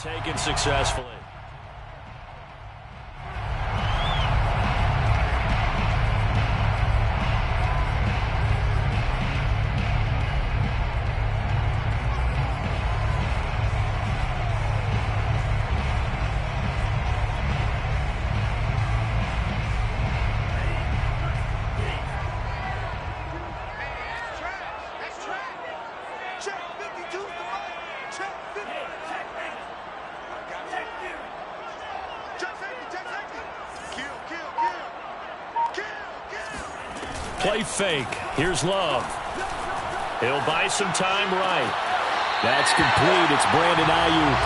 Taken successfully. Play fake. Here's Love. He'll buy some time right. That's complete. It's Brandon Ayuk.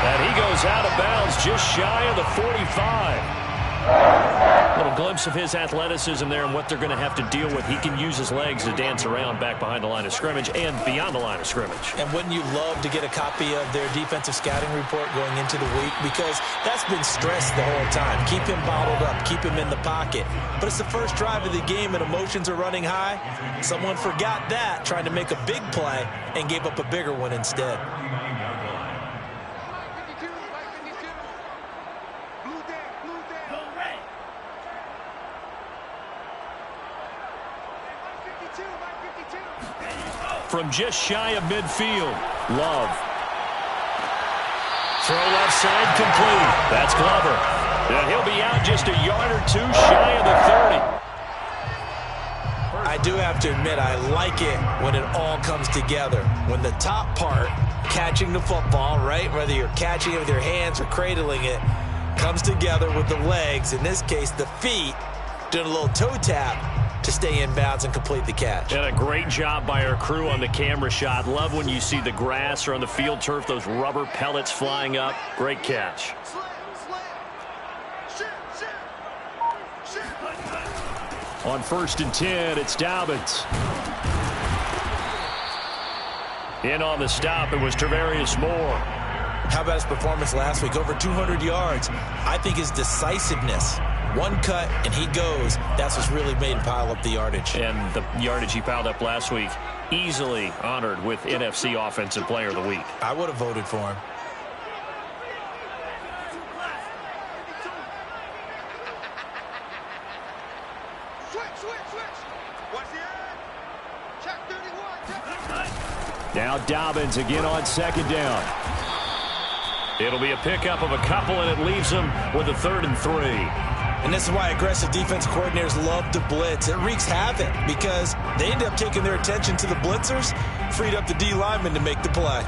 And he goes out of bounds just shy of the 45. A little glimpse of his athleticism there and what they're going to have to deal with. He can use his legs to dance around back behind the line of scrimmage and beyond the line of scrimmage. And wouldn't you love to get a copy of their defensive scouting report going into the week? Because that's been stressed the whole time. Keep him bottled up. Keep him in the pocket. But it's the first drive of the game and emotions are running high. Someone forgot that, trying to make a big play, and gave up a bigger one instead. From just shy of midfield, Love. Throw left side complete. That's Glover. And he'll be out just a yard or two shy of the 30. I do have to admit, I like it when it all comes together. When the top part, catching the football, right, whether you're catching it with your hands or cradling it, comes together with the legs, in this case the feet, doing a little toe tap to stay in bounds and complete the catch. And a great job by our crew on the camera shot. Love when you see the grass or on the field turf, those rubber pellets flying up. Great catch. On 1st and 10, it's Dobbins. In on the stop, it was Tarvarius Moore. How about his performance last week? Over 200 yards. I think his decisiveness. One cut, and he goes. That's what's really made him pile up the yardage. And the yardage he piled up last week, easily honored with NFC Offensive Player of the Week. I would have voted for him. Now Dobbins again on 2nd down. It'll be a pickup of a couple, and it leaves them with a 3rd and 3. And this is why aggressive defense coordinators love to blitz. It wreaks havoc because they end up taking their attention to the blitzers, freed up the D lineman to make the play.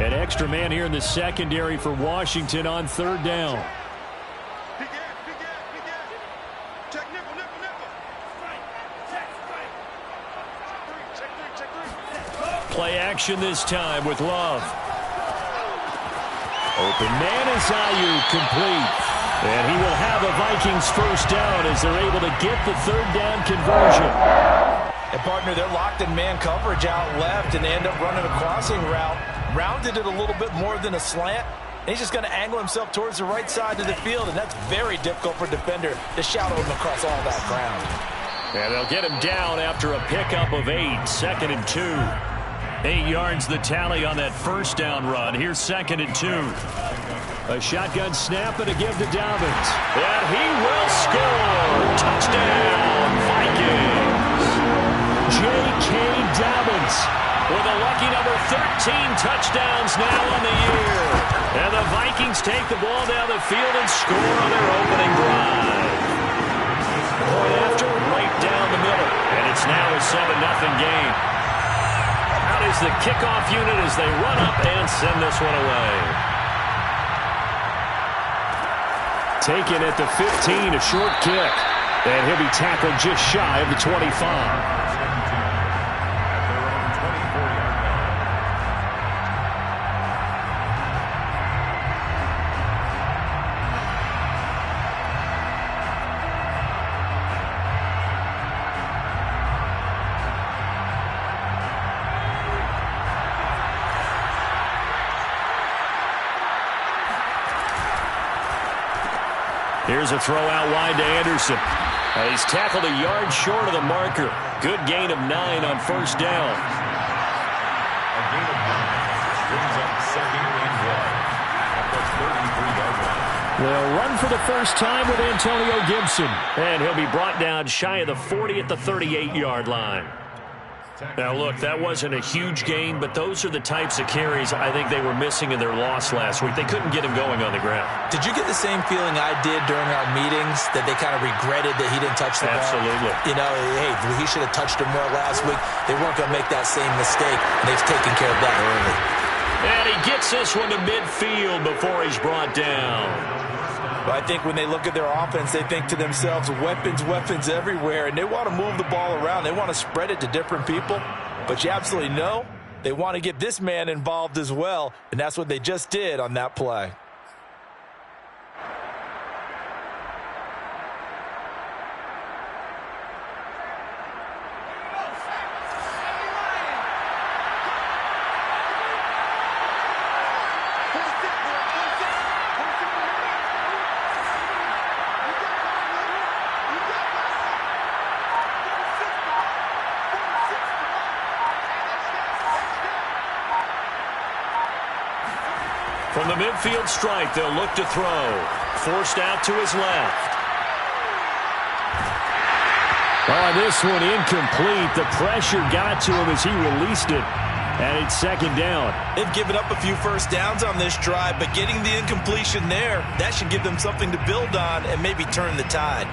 An extra man here in the secondary for Washington on 3rd down. Play action this time with Love. Open man is Ayuk, complete. And he will have a Vikings 1st down as they're able to get the 3rd down conversion. And partner, they're locked in man coverage out left, and they end up running a crossing route. Rounded it a little bit more than a slant. And he's just going to angle himself towards the right side of the field, and that's very difficult for a defender to shadow him across all that ground. And they'll get him down after a pickup of 8, 2nd and 2. 8 yards the tally on that 1st down run. Here's 2nd and 2. A shotgun snap and a give to Dobbins. And he will score. Touchdown, Vikings. J.K. Dobbins with a lucky number 13 touchdowns now on the year. And the Vikings take the ball down the field and score on their opening drive. Point after, right down the middle. And it's now a 7-0 game. Out is the kickoff unit as they run up and send this one away. Taken at the 15, a short kick. And he'll be tackled just shy of the 25. Here's a throw out wide to Anderson. He's tackled a yard short of the marker. Good gain of 9 on first down. A gain of 9 brings up second and 1 at the 33-yard line. They'll run for the first time with Antonio Gibson. And he'll be brought down shy of the 40 at the 38-yard line. Now, look, that wasn't a huge gain, but those are the types of carries I think they were missing in their loss last week. They couldn't get him going on the ground. Did you get the same feeling I did during our meetings, that they kind of regretted that he didn't touch the ball? Absolutely. You know, hey, he should have touched him more last week. They weren't going to make that same mistake, and they've taken care of that early. And he gets this one to midfield before he's brought down. But I think when they look at their offense, they think to themselves, weapons, weapons everywhere, and they want to move the ball around. They want to spread it to different people. But you absolutely know they want to get this man involved as well, and that's what they just did on that play. From the midfield strike, they'll look to throw. Forced out to his left. Oh, this one incomplete. The pressure got to him as he released it. And it's second down. They've given up a few first downs on this drive, but getting the incompletion there, that should give them something to build on and maybe turn the tide.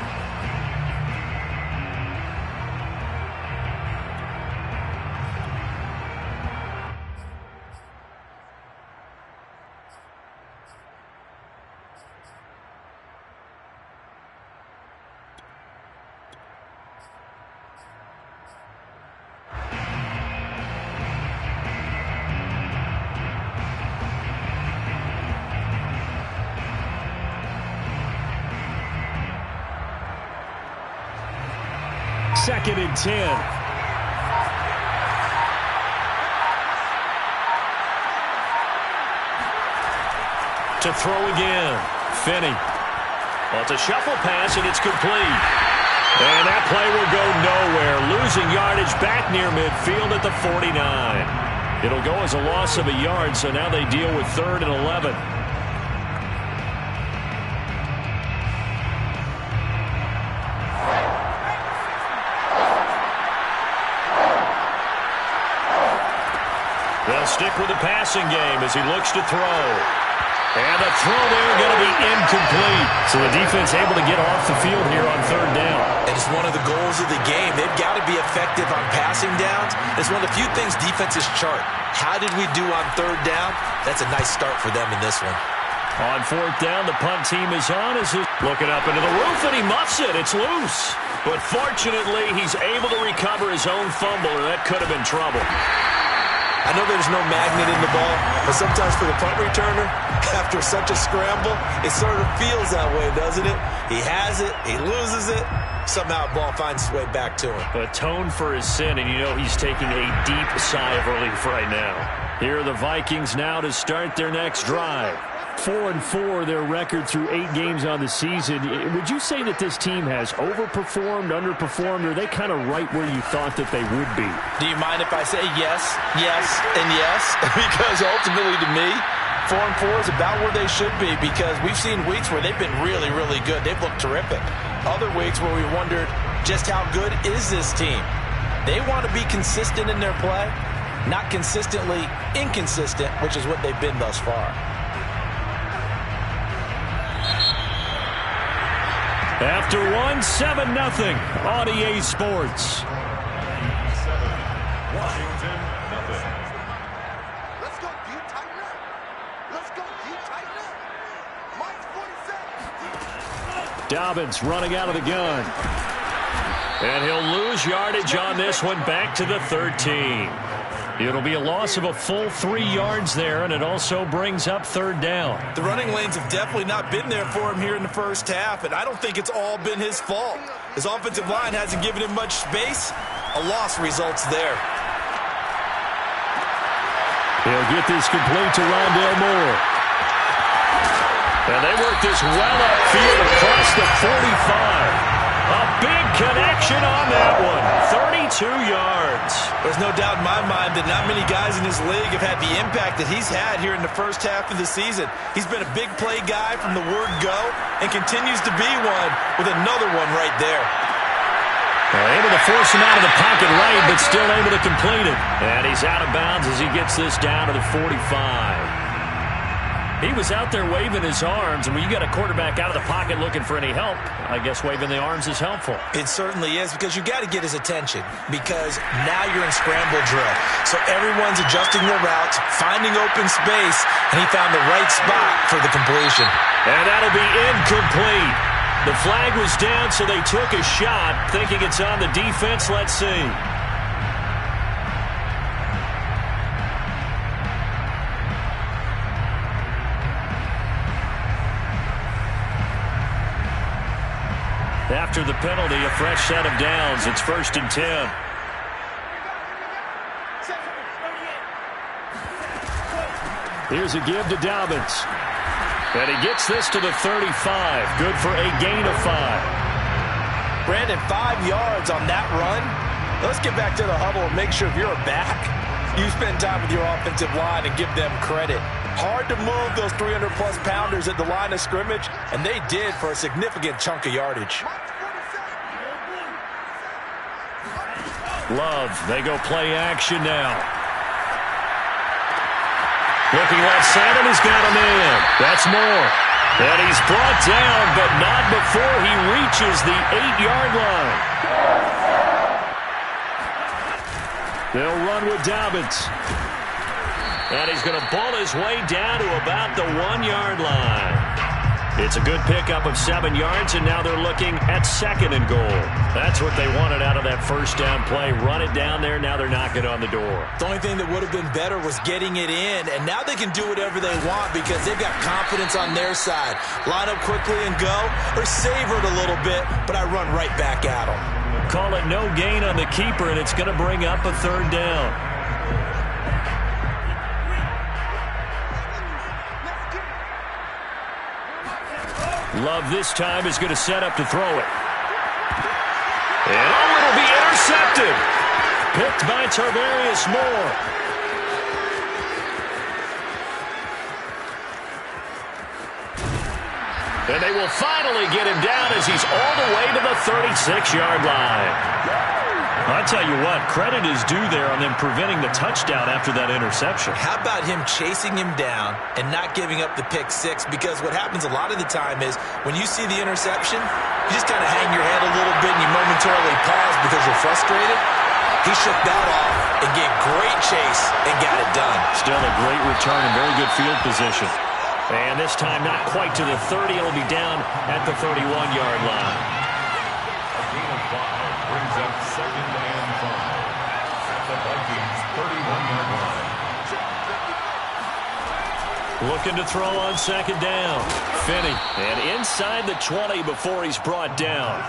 Second and 10. To throw again. Finney. Well, it's a shuffle pass, and it's complete. And that play will go nowhere. Losing yardage back near midfield at the 49. It'll go as a loss of a yard, so now they deal with 3rd and 11. They'll stick with the passing game as he looks to throw. And the throw there going to be incomplete. So the defense able to get off the field here on 3rd down. And it's one of the goals of the game. They've got to be effective on passing downs. It's one of the few things defenses chart. How did we do on 3rd down? That's a nice start for them in this one. On 4th down, the punt team is on as he's looking up into the roof, and he muffs it. It's loose. But fortunately, he's able to recover his own fumble, or that could have been trouble. I know there's no magnet in the ball, but sometimes for the punt returner, after such a scramble, it sort of feels that way, doesn't it? He has it, he loses it, somehow the ball finds its way back to him. Atone for his sin, and you know he's taking a deep sigh of relief right now. Here are the Vikings now to start their next drive. 4-4, their record through 8 games on the season. Would you say that this team has overperformed, underperformed, or are they kind of right where you thought that they would be? Do you mind if I say yes, yes, and yes? Because ultimately to me, 4-4 is about where they should be, because we've seen weeks where they've been really, really good. They've looked terrific. Other weeks where we wondered just how good is this team. They want to be consistent in their play, not consistently inconsistent, which is what they've been thus far. After 7-0 on EA Sports. 7, Washington, nothing. Let's go, D, tighten up. Let's go, D, tighten up. Mike 47. Dobbins running out of the gun. And he'll lose yardage on this one back to the 13. It'll be a loss of a full 3 yards there, and it also brings up 3rd down. The running lanes have definitely not been there for him here in the first half, and I don't think it's all been his fault. His offensive line hasn't given him much space. A loss results there. He'll get this complete to Rondale Moore. And they work this well upfield across the 45. A big connection on that one. 32 yards. There's no doubt in my mind that not many guys in this league have had the impact that he's had here in the first half of the season. He's been a big play guy from the word go and continues to be one with another one right there. Able to force him out of the pocket right, but still able to complete it. And he's out of bounds as he gets this down to the 45. He was out there waving his arms, and when you got a quarterback out of the pocket looking for any help, I guess waving the arms is helpful. It certainly is, because you got to get his attention, because now you're in scramble drill. So everyone's adjusting their routes, finding open space, and he found the right spot for the completion. And that'll be incomplete. The flag was down, so they took a shot, thinking it's on the defense. Let's see. After the penalty, a fresh set of downs. It's 1st and 10. Here's a give to Dobbins. And he gets this to the 35. Good for a gain of 5. Brandon, 5 yards on that run. Let's get back to the huddle and make sure if you're a back, you spend time with your offensive line and give them credit. Hard to move those 300-plus pounders at the line of scrimmage, and they did for a significant chunk of yardage. Love, they go play action now. Looking left side, and he's got a man. That's Moore. And he's brought down, but not before he reaches the 8-yard line. They'll run with Dobbins. And he's going to ball his way down to about the 1-yard line. It's a good pickup of 7 yards, and now they're looking at 2nd and goal. That's what they wanted out of that first down play. Run it down there. Now they're knocking on the door. The only thing that would have been better was getting it in, and now they can do whatever they want because they've got confidence on their side. Line up quickly and go, or savor it a little bit, but I run right back at them. Call it no gain on the keeper, and it's going to bring up a 3rd down. Love this time is going to set up to throw it. And it'll be intercepted. Picked by Tarvarius Moore. And they will finally get him down as he's all the way to the 36-yard line. I'll tell you what, credit is due there on them preventing the touchdown after that interception. How about him chasing him down and not giving up the pick 6? Because what happens a lot of the time is when you see the interception, you just kind of hang your head a little bit and you momentarily pause because you're frustrated. He shook that off and gave great chase and got it done. Still a great return and very good field position. And this time not quite to the 30. It'll be down at the 31-yard line. A gain of 5 brings up 2nd and 5 at the Vikings' 31-yard line. Looking to throw on 2nd down. Finney. And inside the 20 before he's brought down.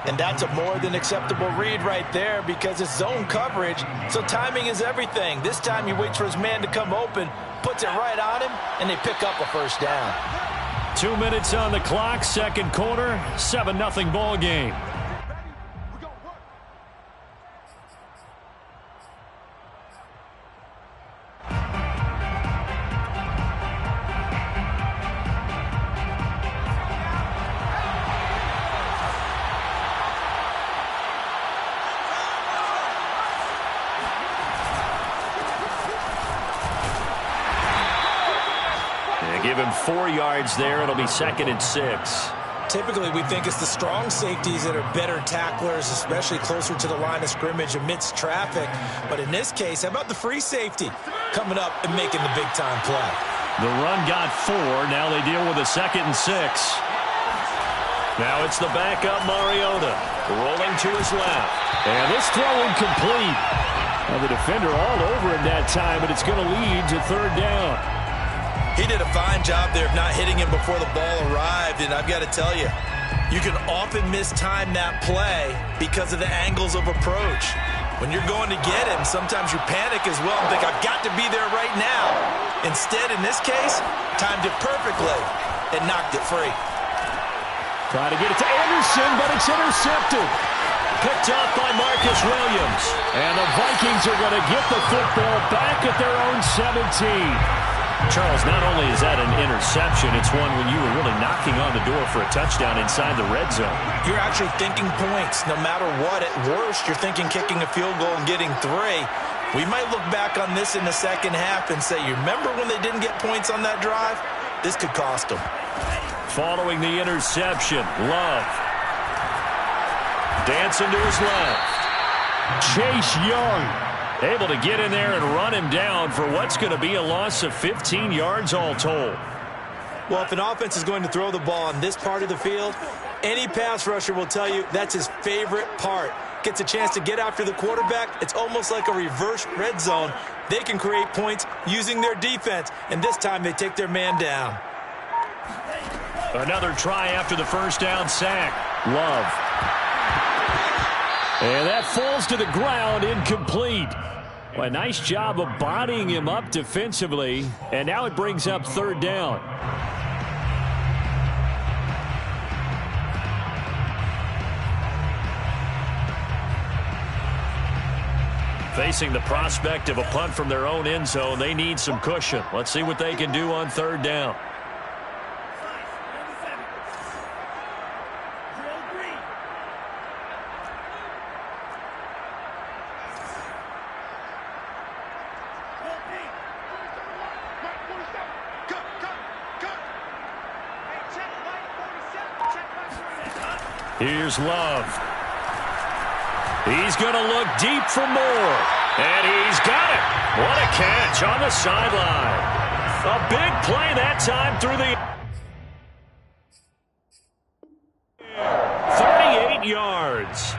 And that's a more than acceptable read right there because it's zone coverage, so timing is everything. This time he waits for his man to come open, puts it right on him, and they pick up a 1st down. 2 minutes on the clock, 2nd quarter, 7-0 ball game. Give him 4 yards there. It'll be 2nd and 6. Typically, we think it's the strong safeties that are better tacklers, especially closer to the line of scrimmage amidst traffic. But in this case, how about the free safety coming up and making the big-time play? The run got 4. Now they deal with a 2nd and 6. Now it's the backup Mariota rolling to his left. And this throw incomplete. Now the defender all over him that time, but it's going to lead to 3rd down. He did a fine job there of not hitting him before the ball arrived, and I've got to tell you, you can often mistime that play because of the angles of approach. When you're going to get him, sometimes you panic as well and think, I've got to be there right now. Instead, in this case, timed it perfectly and knocked it free. Trying to get it to Anderson, but it's intercepted. Picked up by Marcus Williams. And the Vikings are going to get the football back at their own 17. Charles, not only is that an interception, it's one when you were really knocking on the door for a touchdown inside the red zone. You're actually thinking points. No matter what, at worst, you're thinking kicking a field goal and getting 3. We might look back on this in the second half and say, you remember when they didn't get points on that drive? This could cost them. Following the interception, Love. Dancing to his left. Chase Young able to get in there and run him down for what's going to be a loss of 15 yards all told. Well, if an offense is going to throw the ball on this part of the field, any pass rusher will tell you that's his favorite part. Gets a chance to get after the quarterback. It's almost like a reverse red zone. They can create points using their defense, and this time they take their man down. Another try after the first down sack. Love. And that falls to the ground, incomplete. Well, a nice job of bodying him up defensively, and now it brings up third down. Facing the prospect of a punt from their own end zone, they need some cushion. Let's see what they can do on third down. Here's Love. He's going to look deep for more. And he's got it. What a catch on the sideline. A big play that time through the 38 yards.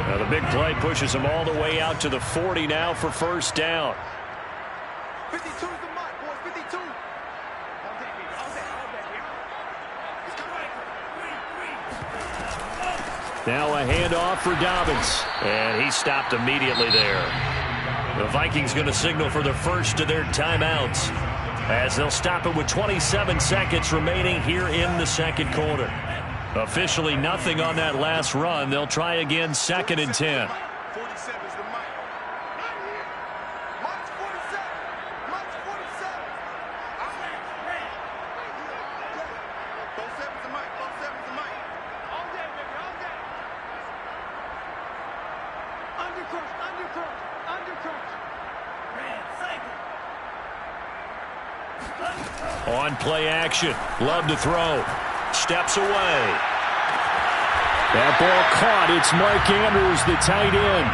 Now the big play pushes him all the way out to the 40 now for first down. 52 is the mark, boys. 52. Now a handoff for Dobbins. And he stopped immediately there. The Vikings going to signal for the first of their timeouts as they'll stop it with 27 seconds remaining here in the second quarter. Officially nothing on that last run. They'll try again, 2nd and 10. 47 is the mic. Mike's 47. Mike's 47. Both sevens the mic. Both sevens the mic. All day, baby. All day. Undercross. Undercross. Undercross. On play action. Love to throw. Steps away. That ball caught. It's Mark Andrews, the tight end.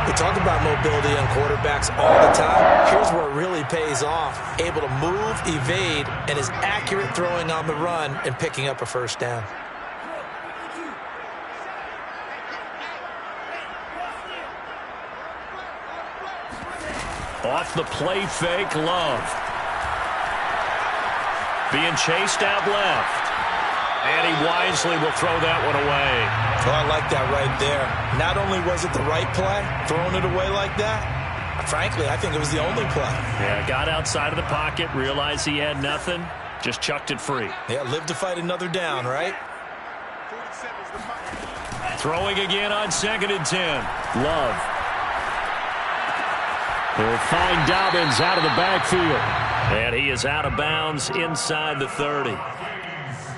We talk about mobility on quarterbacks all the time. Here's where it really pays off. Able to move, evade, and is accurate throwing on the run and picking up a first down. Off the play fake, Love. Being chased out left. And he wisely will throw that one away. Oh, I like that right there. Not only was it the right play, throwing it away like that, frankly, I think it was the only play. Yeah, got outside of the pocket, realized he had nothing, just chucked it free. Yeah, live to fight another down, right? 47 is the mic. Throwing again on 2nd and 10. Love. He'll find Dobbins out of the backfield. And he is out of bounds inside the 30.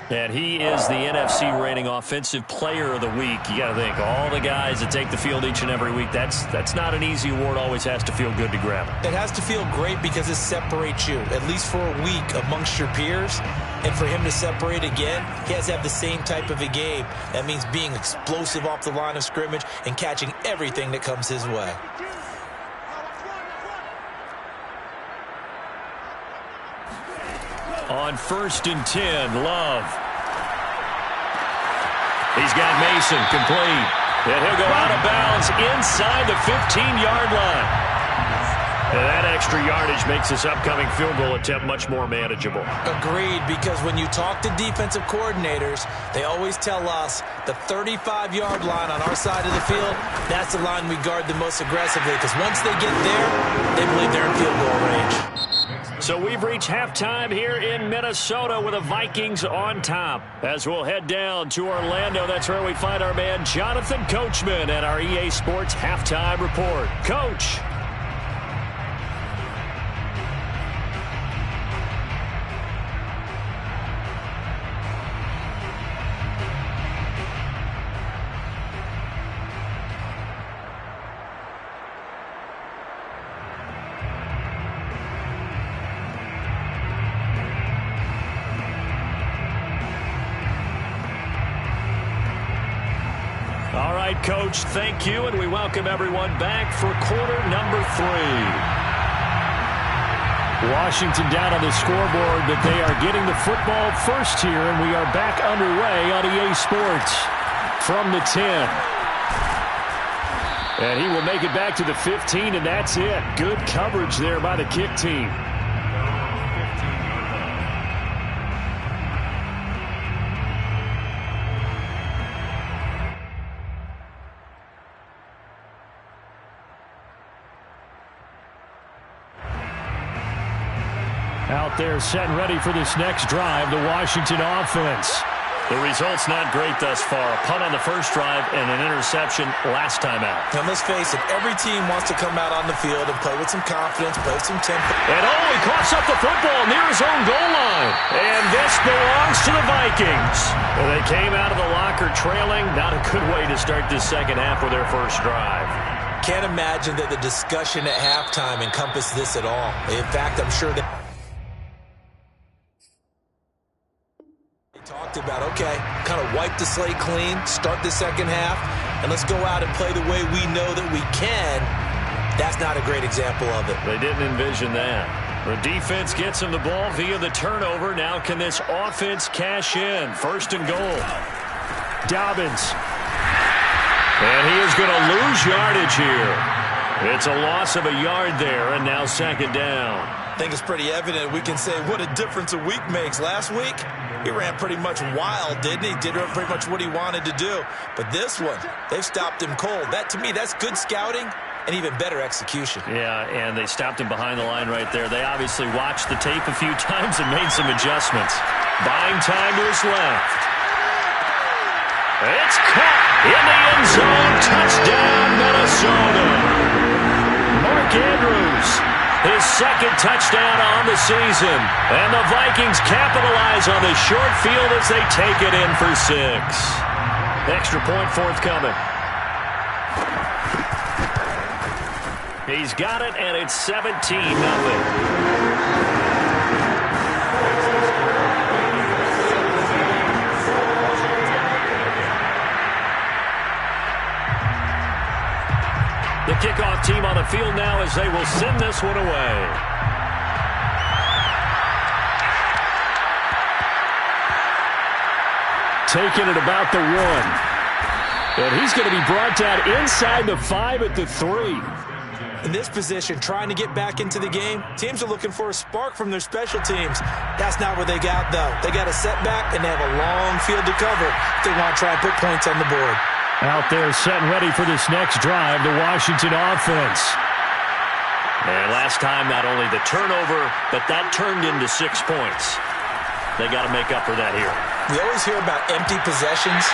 And he is the NFC rating offensive player of the week. You got to think, all the guys that take the field each and every week, that's not an easy award. Always has to feel good to grab it. It has to feel great because it separates you, at least for a week, amongst your peers. And for him to separate again, he has to have the same type of a game. That means being explosive off the line of scrimmage and catching everything that comes his way. On 1st and 10, Love. He's got Mason complete. And he'll go out of bounds inside the 15-yard line. And that extra yardage makes this upcoming field goal attempt much more manageable. Agreed, because when you talk to defensive coordinators, they always tell us the 35-yard line on our side of the field, that's the line we guard the most aggressively, because once they get there, they believe they're in field goal range. So So we've reached halftime here in Minnesota with the Vikings on top. As we'll head down to Orlando, that's where we find our man Jonathan Coachman and our EA Sports Halftime Report. Coach. All right, Coach, thank you, and we welcome everyone back for quarter number 3. Washington down on the scoreboard, but they are getting the football first here, and we are back underway on EA Sports from the 10. And he will make it back to the 15, and that's it. Good coverage there by the kick team. Out there set and ready for this next drive, the Washington offense. The result's not great thus far. A punt on the first drive and an interception last time out. Now, let's face it, every team wants to come out on the field and play with some confidence, play with some tempo. And he coughs up the football near his own goal line. And this belongs to the Vikings. Well, they came out of the locker trailing. Not a good way to start this second half with their first drive. Can't imagine that the discussion at halftime encompassed this at all. In fact, I'm sure that talked about, okay, kind of wipe the slate clean, start the second half, and let's go out and play the way we know that we can. That's not a great example of it. They didn't envision that. The defense gets him the ball via the turnover. Now can this offense cash in? First and goal. Dobbins. And he is going to lose yardage here. It's a loss of a yard there, and now second down. I think it's pretty evident. We can say what a difference a week makes. Last week, he ran pretty much wild, didn't he? Did pretty much what he wanted to do. But this one, they've stopped him cold. That, to me, that's good scouting and even better execution. Yeah, and they stopped him behind the line right there. They obviously watched the tape a few times and made some adjustments. Buying time to his left. It's caught in the end zone. Touchdown, Minnesota. Mark Andrews. His second touchdown on the season. And the Vikings capitalize on the short field as they take it in for 6. Extra point forthcoming. He's got it, and it's 17-0. The kickoff team on the field now as they will send this one away. Taking it about the 1. And he's going to be brought down inside the 5 at the 3. In this position, trying to get back into the game, teams are looking for a spark from their special teams. That's not what they got, though. They got a setback, and they have a long field to cover if they want to try and put points on the board. Out there set and ready for this next drive, the Washington offense. And last time, not only the turnover, but that turned into 6 points. They got to make up for that here. We always hear about empty possessions,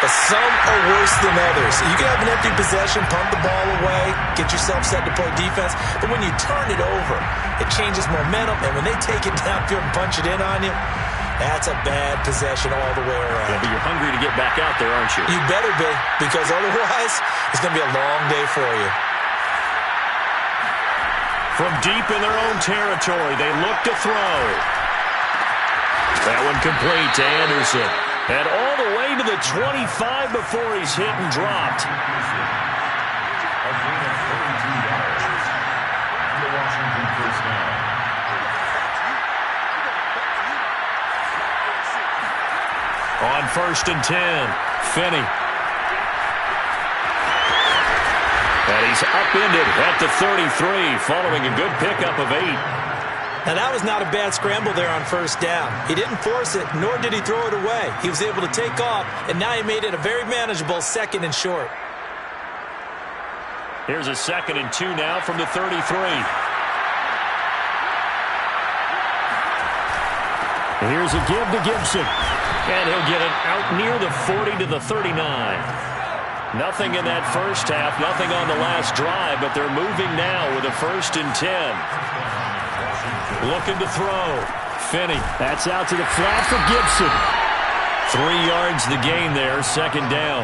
but some are worse than others. You can have an empty possession, pump the ball away, get yourself set to play defense, but when you turn it over, it changes momentum, and when they take it downfield and punch it in on you, that's a bad possession all the way around. Yeah, but you're hungry to get back out there, aren't you? You better be, because otherwise it's going to be a long day for you. From deep in their own territory, they look to throw. That one complete to Anderson. And all the way to the 25 before he's hit and dropped. A gain of 32 yards. The Washington first down. On first and 10, Finney. And he's upended at the 33, following a good pickup of 8. Now, that was not a bad scramble there on first down. He didn't force it, nor did he throw it away. He was able to take off, and now he made it a very manageable second and short. Here's a 2nd and 2 now from the 33. Here's a give to Gibson. And he'll get it out near the 40 to the 39. Nothing in that first half, nothing on the last drive, but they're moving now with a 1st and 10. Looking to throw. Finney. That's out to the flat for Gibson. 3 yards the gain there, 2nd down.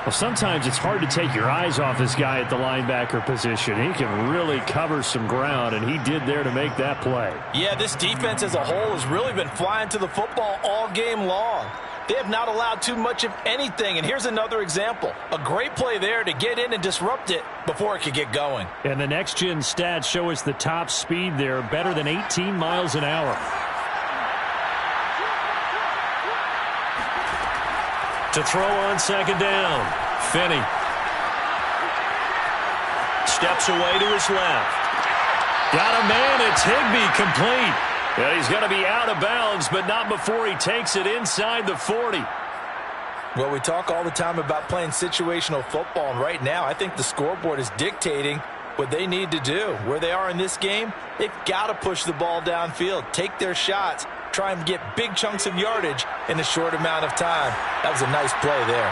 Well, sometimes it's hard to take your eyes off this guy at the linebacker position. He can really cover some ground, and he did there to make that play. Yeah, this defense as a whole has really been flying to the football all game long. They have not allowed too much of anything, and here's another example. A great play there to get in and disrupt it before it could get going. And the next-gen stats show us the top speed there, better than 18 miles an hour. To throw on 2nd down. Finney. Steps away to his left. Got a man. It's Higbee, complete. And he's going to be out of bounds, but not before he takes it inside the 40. Well, we talk all the time about playing situational football, and right now I think the scoreboard is dictating what they need to do. Where they are in this game, they've got to push the ball downfield, take their shots, try and get big chunks of yardage in a short amount of time. That was a nice play there.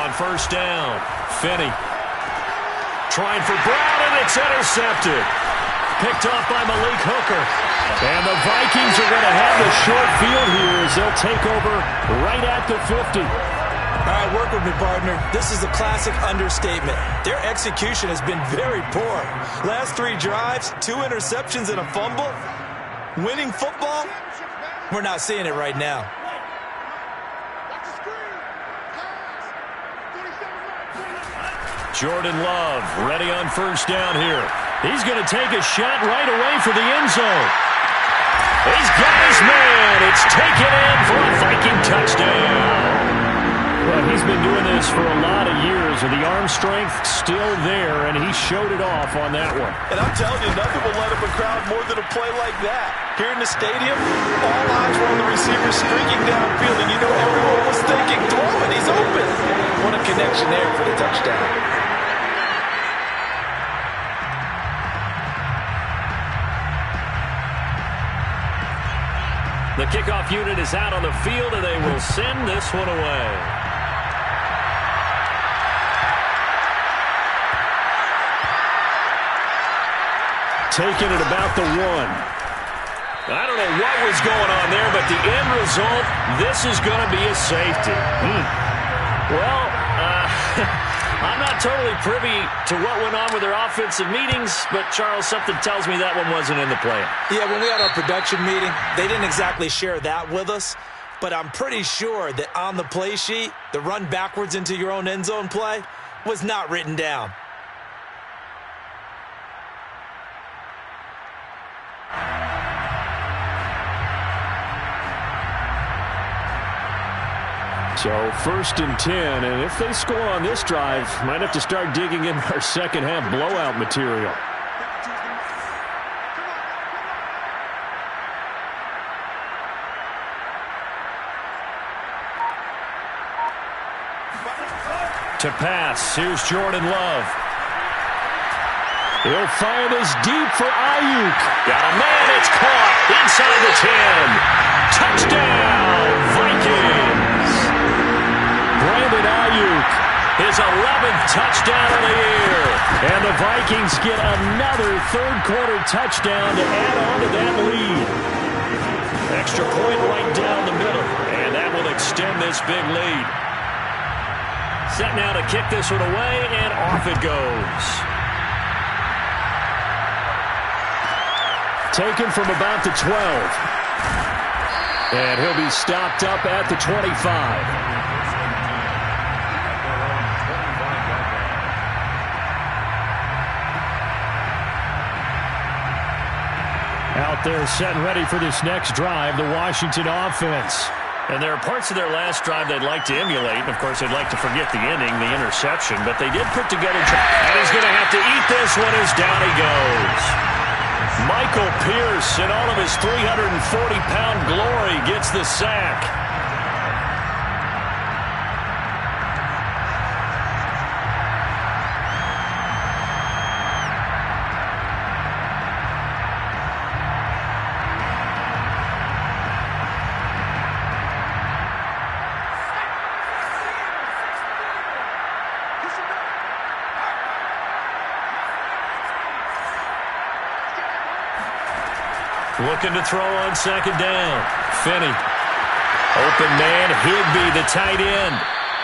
On 1st down, Finney. Trying for Brown, and it's intercepted. Picked off by Malik Hooker. And the Vikings are going to have the short field here as they'll take over right at the 50. All right, work with me, partner. This is a classic understatement. Their execution has been very poor. Last 3 drives, 2 interceptions and a fumble. Winning football? We're not seeing it right now. Jordan Love ready on 1st down here. He's going to take a shot right away for the end zone. He's got his man. It's taken in for a Viking touchdown. Well, he's been doing this for a lot of years, and the arm strength still there, and he showed it off on that one. And I'm telling you, nothing will let up a crowd more than a play like that. Here in the stadium, all eyes were on the receiver streaking downfield, and you know everyone was thinking, throw it, he's open. What a connection there for the touchdown. The kickoff unit is out on the field, and they will send this one away. Taking it about the 1. I don't know what was going on there, but the end result, this is going to be a safety. Well, I'm not totally privy to what went on with their offensive meetings, but, Charles, something tells me that one wasn't in the plan. Yeah, when we had our production meeting, they didn't exactly share that with us, but I'm pretty sure that on the play sheet, the run backwards into your own end zone play was not written down. So 1st and 10, and if they score on this drive, might have to start digging in our second half blowout material. To pass, here's Jordan Love. He'll fire this deep for Ayuk. Got a man, it's caught inside the 10. Touchdown, Vikings. Brandon Ayuk, his 11th touchdown of the year. And the Vikings get another third-quarter touchdown to add on to that lead. Extra point right down the middle, and that will extend this big lead. Set now to kick this one away, and off it goes. Taken from about the 12. And he'll be stopped up at the 25. Out there set and ready for this next drive, the Washington offense. And there are parts of their last drive they'd like to emulate. And, of course, they'd like to forget the ending, the interception. But they did put together. And he's going to have to eat this one as down he goes. Michael Pierce, in all of his 340-pound glory, gets the sack. Looking to throw on second down. Finney. Open man, Higbee, the tight end.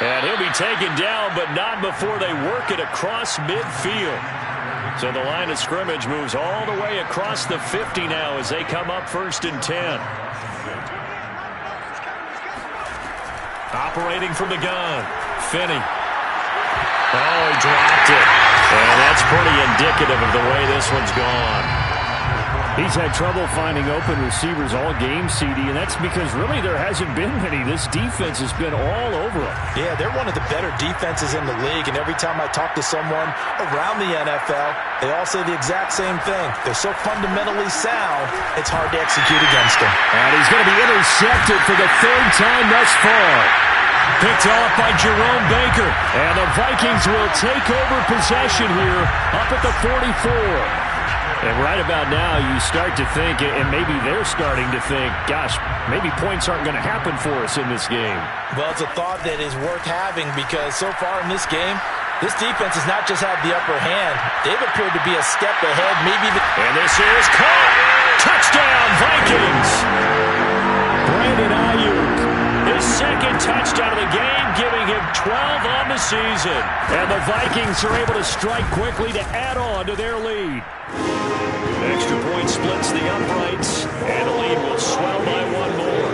And he'll be taken down, but not before they work it across midfield. So the line of scrimmage moves all the way across the 50 now as they come up 1st and 10. Operating from the gun. Finney. Oh, he dropped it. And that's pretty indicative of the way this one's gone. He's had trouble finding open receivers all game, CD, and that's because really there hasn't been many. This defense has been all over him. Yeah, they're one of the better defenses in the league, and every time I talk to someone around the NFL, they all say the exact same thing. They're so fundamentally sound, it's hard to execute against them. And he's going to be intercepted for the 3rd time thus far. Picked off by Jerome Baker. And the Vikings will take over possession here up at the 44. And right about now, you start to think, and maybe they're starting to think, gosh, maybe points aren't going to happen for us in this game. Well, it's a thought that is worth having because so far in this game, this defense has not just had the upper hand. They've appeared to be a step ahead, maybe even... And this is caught! Touchdown, Vikings! Brandon Ayuk, his 2nd touchdown of the game, giving him 12 on the season. And the Vikings are able to strike quickly to add on to their lead. Extra point splits the uprights, and the lead will swell by 1 more.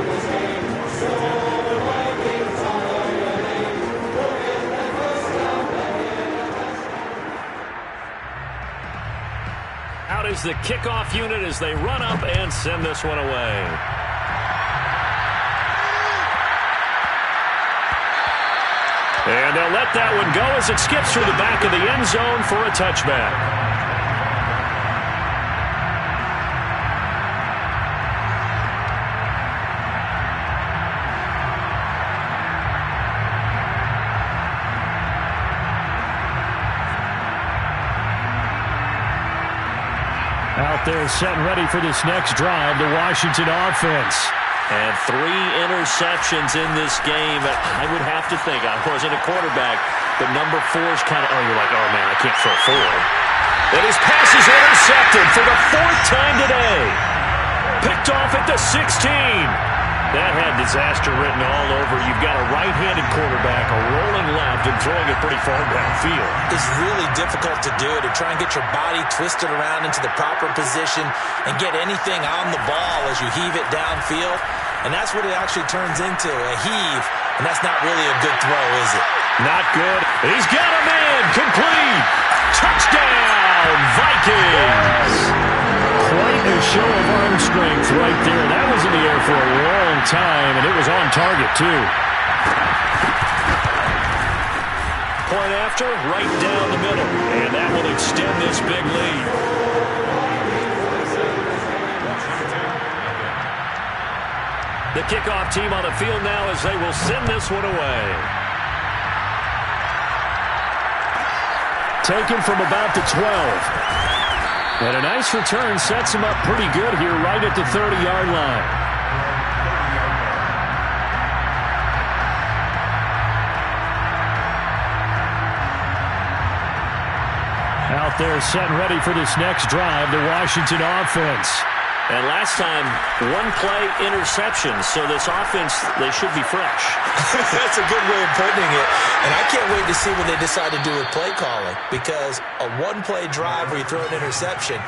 Out is the kickoff unit as they run up and send this one away. And they'll let that one go as it skips through the back of the end zone for a touchback. Out there set and ready for this next drive, the Washington offense. And 3 interceptions in this game. I would have to think, I wasn't a quarterback, but number 4 is kind of, you're like, oh, man, I can't throw 4. And his pass is intercepted for the 4th time today. Picked off at the 16. That had disaster written all over. You've got a right-handed quarterback, a rolling left, and throwing it pretty far downfield. It's really difficult to do, to try and get your body twisted around into the proper position and get anything on the ball as you heave it downfield. And that's what it actually turns into, a heave. And that's not really a good throw, is it? Not good. He's got a man. Complete. Touchdown, Vikings. Quite a show of arm strength right there. That was in the air for a long time, and it was on target, too. Point after, right down the middle. And that will extend this big lead. The kickoff team on the field now as they will send this one away. Taken from about the 12. And a nice return sets him up pretty good here right at the 30-yard line. Out there set and ready for this next drive, the Washington offense. And last time, 1-play interception, so this offense, they should be fresh. That's a good way of putting it. And I can't wait to see what they decide to do with play calling, because a 1-play drive where you throw an interception,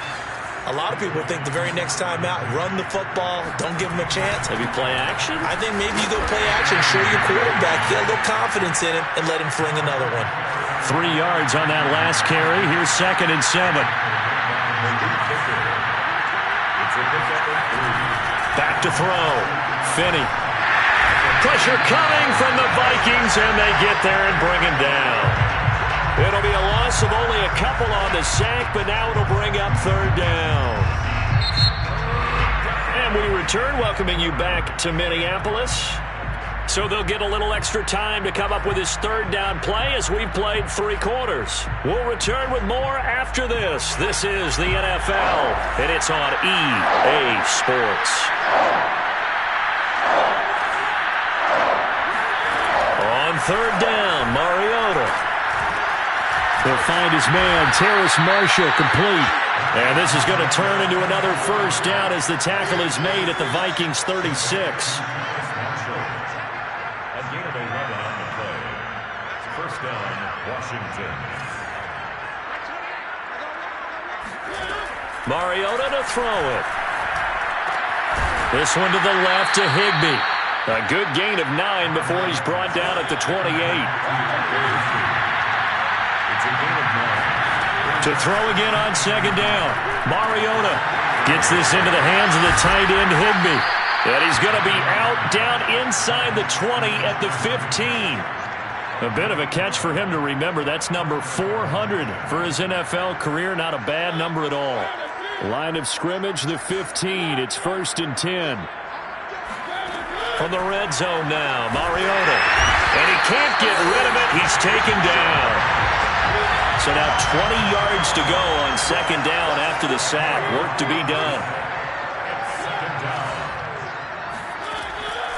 a lot of people think the very next time out, run the football, don't give them a chance. Maybe play action? I think maybe you go play action, show your quarterback, get a little confidence in him, and let him fling another one. 3 yards on that last carry. Here's 2nd and 7. Back to throw. Finney. Pressure coming from the Vikings, and they get there and bring him down. It'll be a loss of only a couple on the sack, but now it'll bring up 3rd down. And we return, welcoming you back to Minneapolis. So they'll get a little extra time to come up with his 3rd down play as we've played 3 quarters. We'll return with more after this. This is the NFL, and it's on EA Sports. On 3rd down, Mariota. He'll find his man, Terrace Marshall, complete. And this is going to turn into another first down as the tackle is made at the Vikings 36. A gain of 11 on the play. First down, Washington. Mariota to throw it. This one to the left to Higbee. A good gain of 9 before he's brought down at the 28. It's a gain of 9. To throw again on second down. Mariota gets this into the hands of the tight end Higbee. And he's going to be out down inside the 20 at the 15. A bit of a catch for him to remember. That's number 400 for his NFL career. Not a bad number at all. Line of scrimmage, the 15. It's 1st and 10. From the red zone now, Mariota. And he can't get rid of it. He's taken down. So now 20 yards to go on second down after the sack. Work to be done.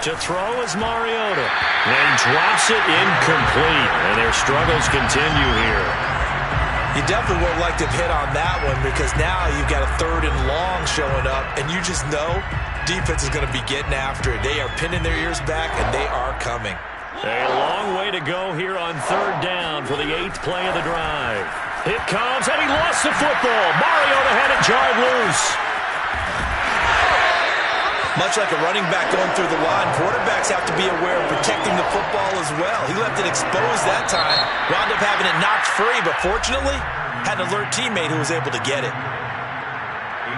To throw is Mariota. And drops it incomplete. And their struggles continue here. You definitely would like to have hit on that one because now you've got a 3rd and long showing up, and you just know defense is going to be getting after it. They are pinning their ears back, and they are coming. A long way to go here on 3rd down for the 8th play of the drive. It comes, and he lost the football. Mariota had it jarred loose. Much like a running back going through the line, quarterbacks have to be aware of protecting the football as well. He left it exposed that time, wound up having it knocked free, but fortunately, had an alert teammate who was able to get it.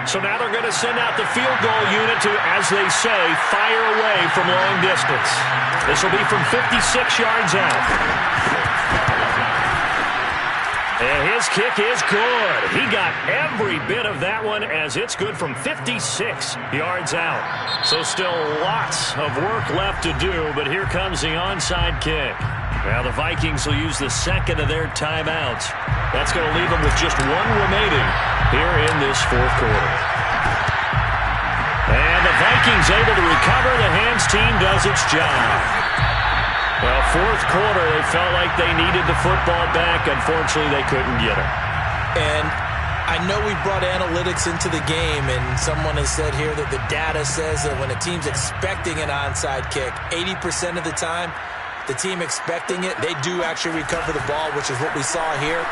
So now they're going to send out the field goal unit to, as they say, fire away from long distance. This will be from 56 yards out. And his kick is good. He got every bit of that one as it's good from 56 yards out. So still lots of work left to do, but here comes the onside kick. Now the Vikings will use the second of their timeouts. That's going to leave them with just one remaining here in this 4th quarter. And the Vikings able to recover. The hands team does its job. Well, 4th quarter, they felt like they needed the football back. Unfortunately, they couldn't get it. And I know we brought analytics into the game, and someone has said here that the data says that when a team's expecting an onside kick, 80% of the time, the team expecting it, they do actually recover the ball, which is what we saw here.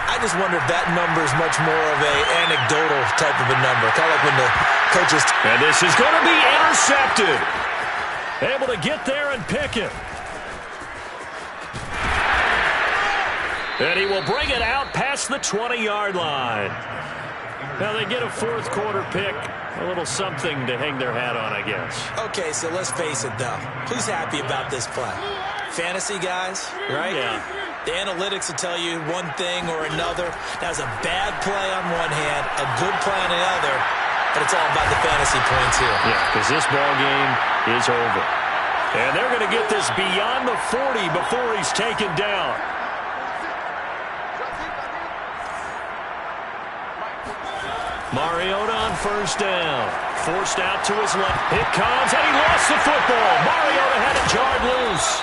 I just wonder if that number is much more of a anecdotal type of a number, kind of like when the coaches... And this is going to be intercepted. Able to get there and pick it. And he will bring it out past the 20-yard line. Now they get a 4th quarter pick. A little something to hang their hat on, I guess. Okay, so let's face it, though. Who's happy about this play? Fantasy guys, right? Yeah. The analytics will tell you one thing or another. That was a bad play on one hand, a good play on the other, but it's all about the fantasy points here. Yeah, because this ball game is over. And they're going to get this beyond the 40 before he's taken down. Mariota on 1st down. Forced out to his left. It comes, and he lost the football. Mariota had it jarred loose.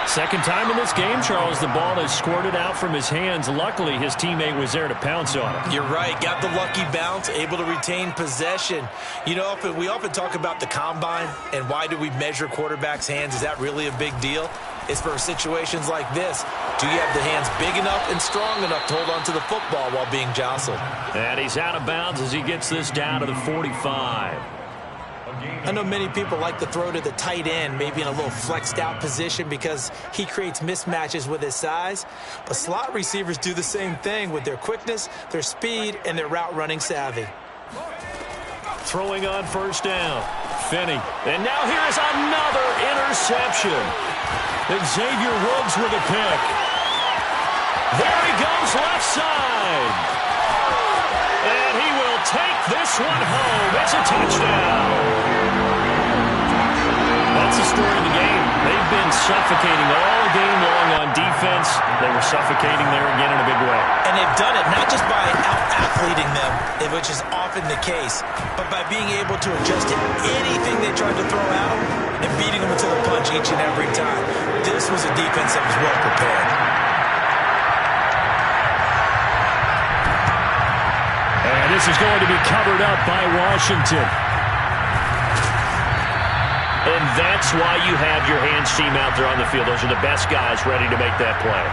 Second time in this game, Charles, the ball has squirted out from his hands. Luckily, his teammate was there to pounce on it. You're right. Got the lucky bounce, able to retain possession. You know, we often talk about the combine and why do we measure quarterbacks' hands. Is that really a big deal? It's for situations like this. Do you have the hands big enough and strong enough to hold on to the football while being jostled? And he's out of bounds as he gets this down to the 45. I know many people like to throw to the tight end, maybe in a little flexed out position because he creates mismatches with his size. But slot receivers do the same thing with their quickness, their speed, and their route running savvy. Throwing on 1st down. Finney. And now here is another interception. Xavier Woods with a pick. There he goes left side. And he will take this one home. It's a touchdown. That's the story of the game. They've been suffocating all game long on defense. They were suffocating there again in a big way. And they've done it not just by out-athleting them, which is often the case, but by being able to adjust to anything they tried to throw at them and beating them to the punch each and every time. This was a defense that was well prepared. And this is going to be covered up by Washington. And that's why you have your hands team out there on the field. Those are the best guys ready to make that play.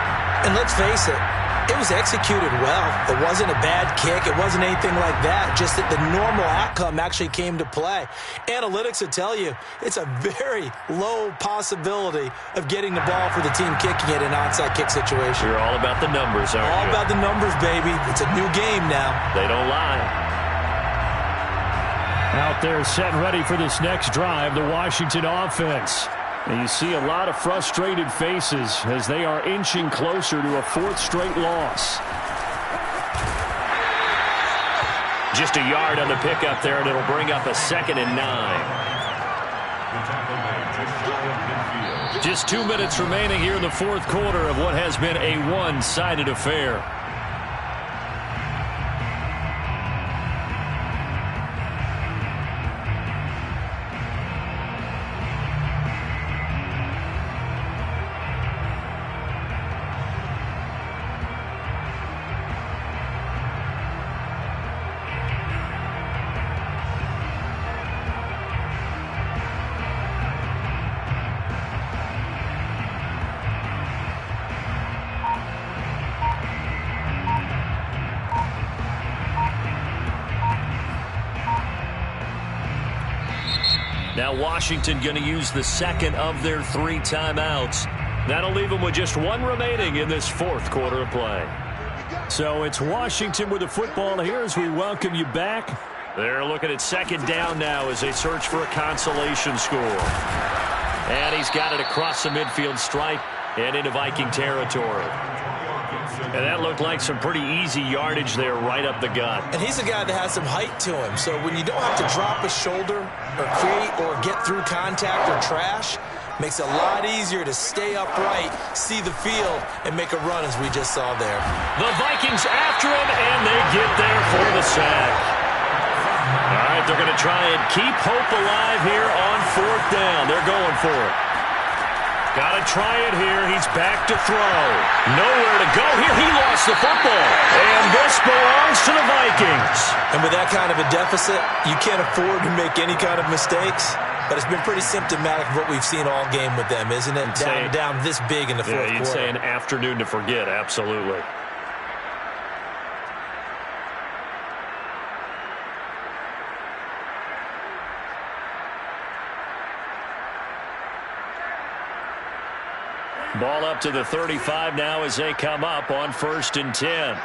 And let's face it, it was executed well. It wasn't a bad kick. It wasn't anything like that. Just that the normal outcome actually came to play. Analytics will tell you it's a very low possibility of getting the ball for the team kicking it in an onside kick situation. You're all about the numbers, aren't you? All about the numbers, baby. It's a new game now. They don't lie. Out there set and ready for this next drive, the Washington offense. And you see a lot of frustrated faces as they are inching closer to a fourth straight loss. Just a yard on the pickup there, and it'll bring up a 2nd and 9. Just 2 minutes remaining here in the fourth quarter of what has been a one-sided affair. Now Washington going to use the second of their 3 timeouts. That'll leave them with just 1 remaining in this fourth quarter of play. So it's Washington with the football here as we welcome you back. They're looking at 2nd down now as they search for a consolation score. And he's got it across the midfield stripe and into Viking territory. And that looked like some pretty easy yardage there right up the gut. And he's a guy that has some height to him. So when you don't have to drop a shoulder or create or get through contact or trash, makes it a lot easier to stay upright, see the field, and make a run as we just saw there. The Vikings after him, and they get there for the sack. All right, they're going to try and keep hope alive here on 4th down. They're going for it. Got to try it here. He's back to throw. Nowhere to go here. He lost the football. And this belongs to the Vikings. And with that kind of a deficit, you can't afford to make any kind of mistakes. But it's been pretty symptomatic of what we've seen all game with them, isn't it? Down this big in the fourth quarter. You'd say an afternoon to forget. Absolutely. Ball up to the 35 now as they come up on 1st and 10.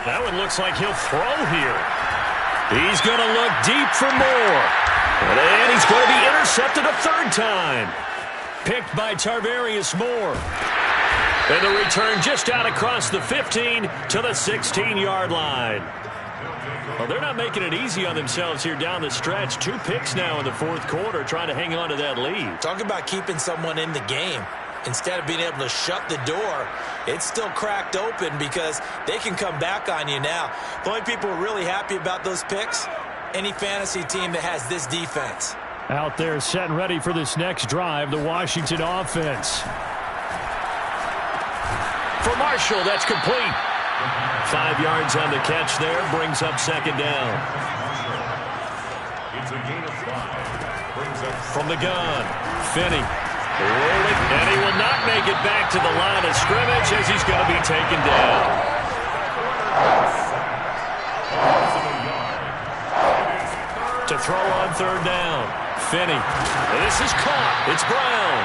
That one looks like he'll throw here. He's going to look deep for more. And he's going to be intercepted a 3rd time. Picked by Tarvarius Moore. And the return just out across the 15 to the 16-yard line. Well, they're not making it easy on themselves here down the stretch. 2 picks now in the fourth quarter trying to hang on to that lead. Talk about keeping someone in the game. Instead of being able to shut the door, it's still cracked open because they can come back on you now. The only people who are really happy about those picks, any fantasy team that has this defense. Out there set and ready for this next drive, the Washington offense. For Marshall, that's complete. 5 yards on the catch there, brings up 2nd down. It's a gain of 5. Brings up from the gun, Finney. Rolling, and he will not make it back to the line of scrimmage as he's going to be taken down. To throw on 3rd down, Finney. This is caught. It's Brown.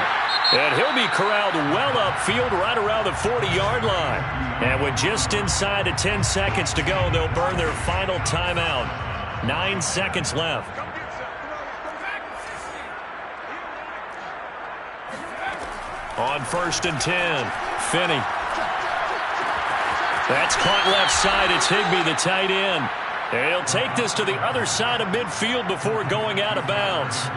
And he'll be corralled well upfield right around the 40-yard line. And with just inside of 10 seconds to go, they'll burn their final timeout. 9 seconds left. On 1st and 10, Finney. That's caught left side. It's Higbee, the tight end. And he'll take this to the other side of midfield before going out of bounds.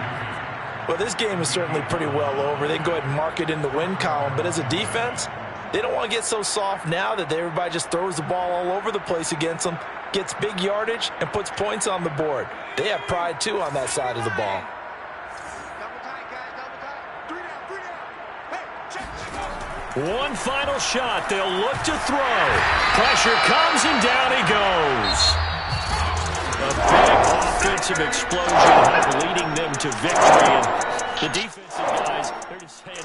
Well, this game is certainly pretty well over. They can go ahead and mark it in the win column. But as a defense, They don't want to get so soft now that everybody just throws the ball all over the place against them, gets big yardage, and puts points on the board. They have pride, too, on that side of the ball. Double tight, guys, double tight. 3 down, 3 down. Hey, check. One final shot. They'll look to throw. Pressure comes, and down he goes. A big offensive explosion leading them to victory. And the defensive guys, they're just saying,